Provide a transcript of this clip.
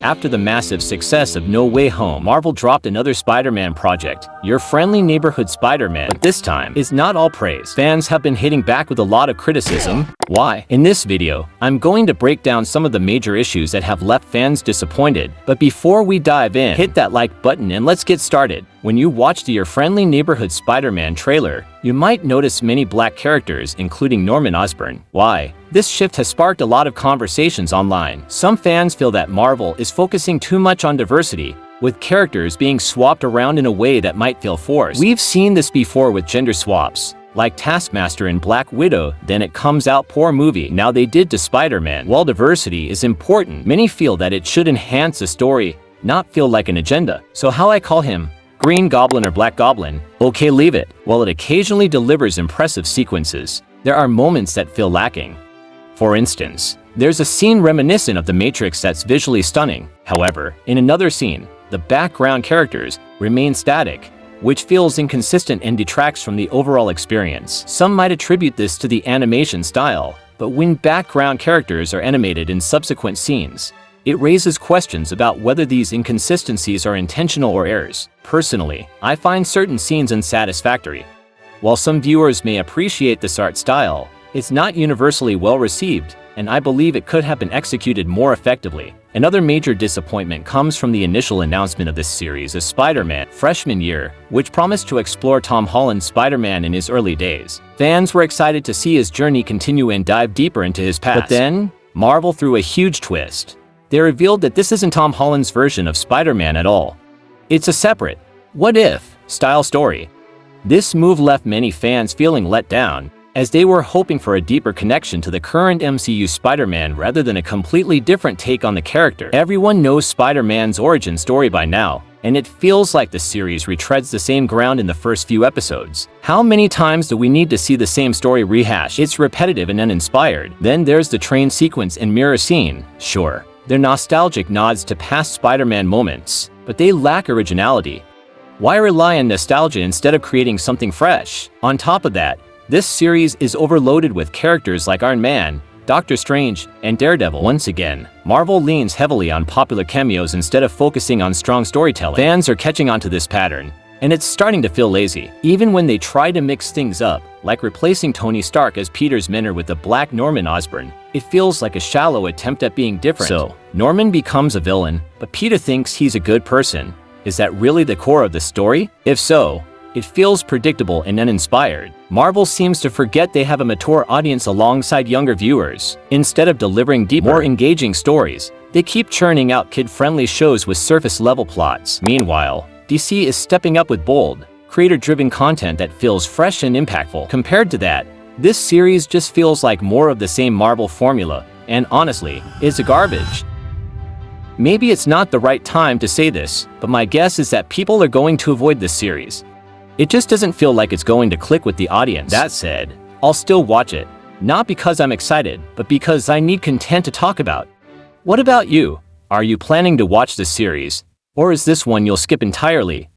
After the massive success of No Way Home, Marvel dropped another Spider-Man project, Your Friendly Neighborhood Spider-Man, but this time is not all praise. Fans have been hitting back with a lot of criticism. Why? In this video, I'm going to break down some of the major issues that have left fans disappointed. But before we dive in, hit that like button and let's get started. When you watch the Your Friendly Neighborhood Spider-Man trailer, you might notice many black characters, including Norman Osborn. Why? This shift has sparked a lot of conversations online. Some fans feel that Marvel is focusing too much on diversity, with characters being swapped around in a way that might feel forced. We've seen this before with gender swaps, like Taskmaster in Black Widow, then it comes out poor movie. Now they did to Spider-Man. While diversity is important, many feel that it should enhance the story, not feel like an agenda. So how I call him? Green Goblin or Black Goblin? Okay, leave it. While it occasionally delivers impressive sequences, there are moments that feel lacking. For instance, there's a scene reminiscent of The Matrix that's visually stunning. However, in another scene, the background characters remain static, which feels inconsistent and detracts from the overall experience. Some might attribute this to the animation style, but when background characters are animated in subsequent scenes, it raises questions about whether these inconsistencies are intentional or errors. Personally, I find certain scenes unsatisfactory. While some viewers may appreciate this art style, it's not universally well received, and I believe it could have been executed more effectively. Another major disappointment comes from the initial announcement of this series of Spider-Man freshman year, which promised to explore Tom Holland's Spider-Man in his early days. Fans were excited to see his journey continue and dive deeper into his past. But then, Marvel threw a huge twist. They revealed that this isn't Tom Holland's version of Spider-Man at all. It's a separate, what-if, style story. This move left many fans feeling let down, as they were hoping for a deeper connection to the current MCU Spider-Man rather than a completely different take on the character. Everyone knows Spider-Man's origin story by now, and it feels like the series retreads the same ground in the first few episodes. How many times do we need to see the same story rehashed? It's repetitive and uninspired. Then there's the train sequence and mirror scene. Sure, they're nostalgic nods to past Spider-Man moments, but they lack originality. Why rely on nostalgia instead of creating something fresh? On top of that, this series is overloaded with characters like Iron Man, Doctor Strange, and Daredevil. Once again, Marvel leans heavily on popular cameos instead of focusing on strong storytelling. Fans are catching on to this pattern, and it's starting to feel lazy. Even when they try to mix things up, like replacing Tony Stark as Peter's mentor with the Black Norman Osborn, it feels like a shallow attempt at being different. So, Norman becomes a villain, but Peter thinks he's a good person. Is that really the core of the story? If so, it feels predictable and uninspired. Marvel seems to forget they have a mature audience alongside younger viewers. Instead of delivering deeper, more engaging stories, they keep churning out kid-friendly shows with surface-level plots. Meanwhile, DC is stepping up with bold, creator-driven content that feels fresh and impactful. Compared to that, this series just feels like more of the same Marvel formula, and honestly, it's garbage. Maybe it's not the right time to say this, but my guess is that people are going to avoid this series. It just doesn't feel like it's going to click with the audience. That said, I'll still watch it, not because I'm excited, but because I need content to talk about. What about you? Are you planning to watch this series? Or is this one you'll skip entirely?